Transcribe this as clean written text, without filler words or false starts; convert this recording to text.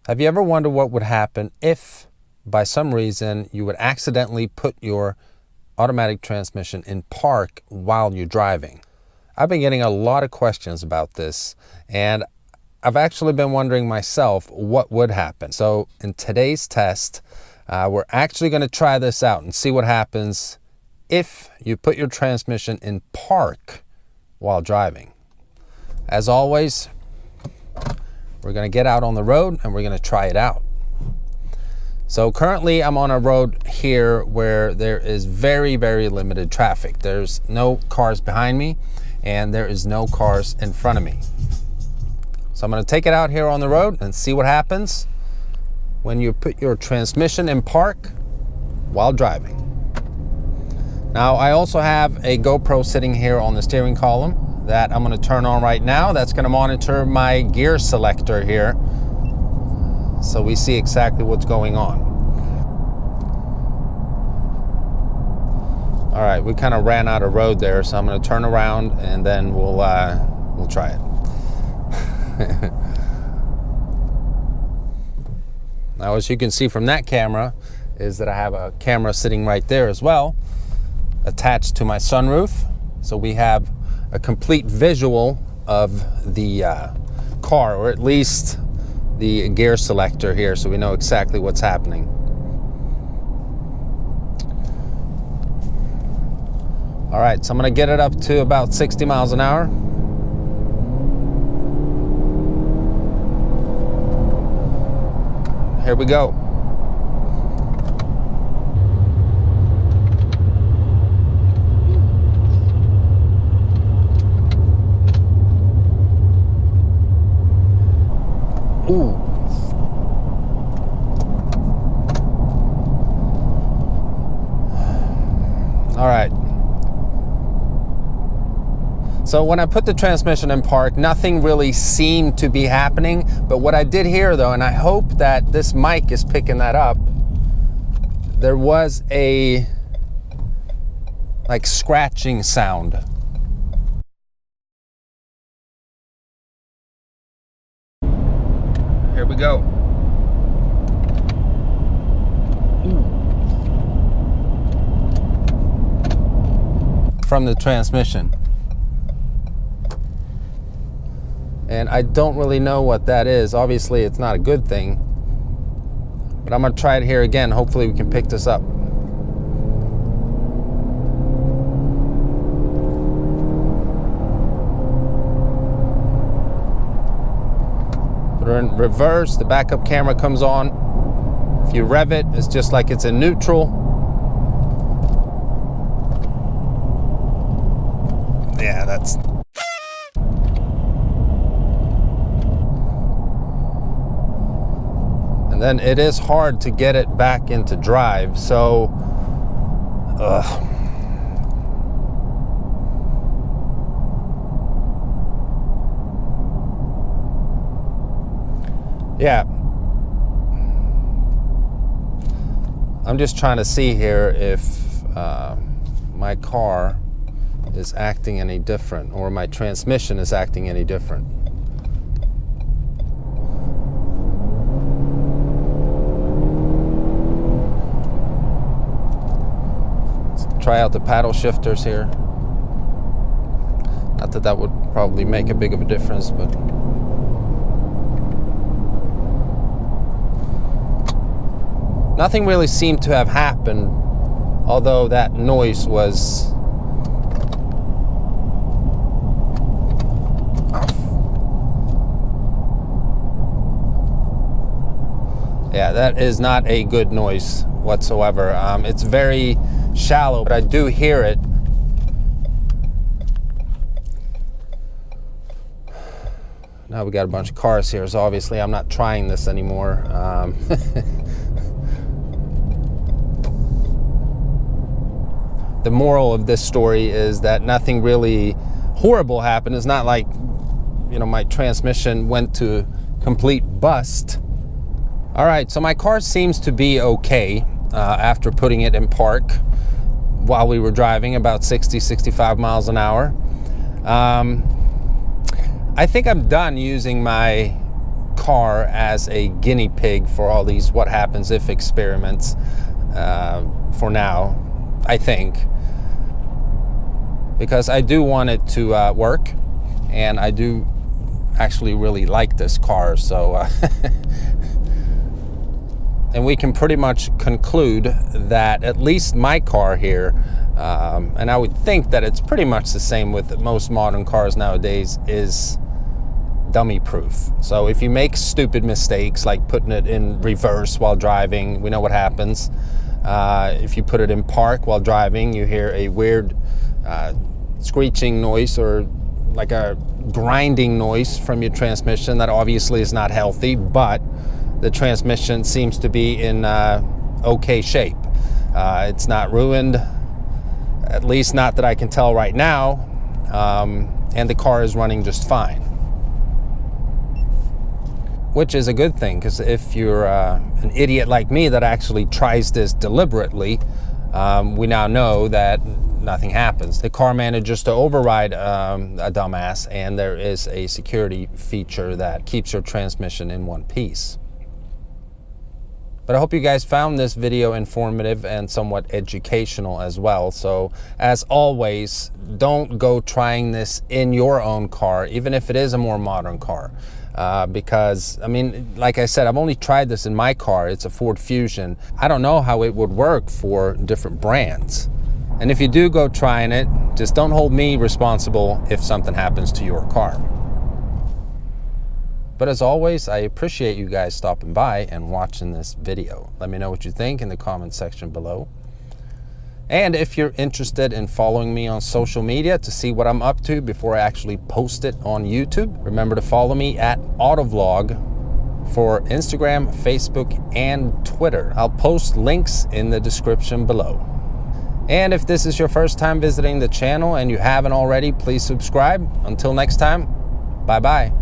Have you ever wondered what would happen if, by some reason, you would accidentally put your automatic transmission in park while you're driving? I've been getting a lot of questions about this, and I've actually been wondering myself what would happen. So in today's test, we're actually going to try this out and see what happens if you put your transmission in park while driving. As always, we're going to get out on the road and we're going to try it out. So currently I'm on a road here where there is very, very limited traffic. There's no cars behind me and there is no cars in front of me. So I'm going to take it out here on the road and see what happens when you put your transmission in park while driving. Now I also have a GoPro sitting here on the steering column that I'm going to turn on right now. That's going to monitor my gear selector here, so we see exactly what's going on. All right, we kind of ran out of road there, so I'm going to turn around and then we'll try it. Now, as you can see from that camera, is that I have a camera sitting right there as well, attached to my sunroof, so we have a complete visual of the car, or at least the gear selector here, so we know exactly what's happening. All right, so I'm going to get it up to about 60 miles an hour. Here we go. Ooh. All right. So when I put the transmission in park, nothing really seemed to be happening. But what I did hear though, and I hope that this mic is picking that up, there was a like scratching sound. Here we go. From the transmission. And I don't really know what that is. Obviously, it's not a good thing. But I'm going to try it here again. Hopefully, we can pick this up. We're in reverse, the backup camera comes on. If you rev it, it's just like it's in neutral. Yeah, that's... And then it is hard to get it back into drive, so... Yeah, I'm just trying to see here if my car is acting any different, or my transmission is acting any different. Let's try out the paddle shifters here. Not that that would probably make a big of a difference, but... Nothing really seemed to have happened, although that noise was off. Yeah, that is not a good noise whatsoever. It's very shallow, but I do hear it. Now we got a bunch of cars here, so obviously I'm not trying this anymore. The moral of this story is that nothing really horrible happened. It's not like, you know, my transmission went to complete bust. All right, so my car seems to be okay after putting it in park while we were driving about 60, 65 miles an hour. I think I'm done using my car as a guinea pig for all these what happens if experiments for now, I think, because I do want it to work, and I do actually really like this car. So and we can pretty much conclude that at least my car here, and I would think that it's pretty much the same with most modern cars nowadays, is dummy proof. So if you make stupid mistakes like putting it in reverse while driving, we know what happens. If you put it in park while driving, you hear a weird screeching noise or like a grinding noise from your transmission that obviously is not healthy, but the transmission seems to be in okay shape. It's not ruined, at least not that I can tell right now, and the car is running just fine, which is a good thing, because if you're an idiot like me that actually tries this deliberately, we now know that nothing happens. The car manages to override a dumbass, and there is a security feature that keeps your transmission in one piece. But I hope you guys found this video informative and somewhat educational as well. So as always, don't go trying this in your own car, even if it is a more modern car. Because, I mean, like I said, I've only tried this in my car. It's a Ford Fusion. I don't know how it would work for different brands. And if you do go trying it, just don't hold me responsible if something happens to your car. But as always, I appreciate you guys stopping by and watching this video. Let me know what you think in the comment section below. And if you're interested in following me on social media to see what I'm up to before I actually post it on YouTube, remember to follow me at Autovlog for Instagram, Facebook, and Twitter. I'll post links in the description below. And if this is your first time visiting the channel and you haven't already, please subscribe. Until next time, bye-bye.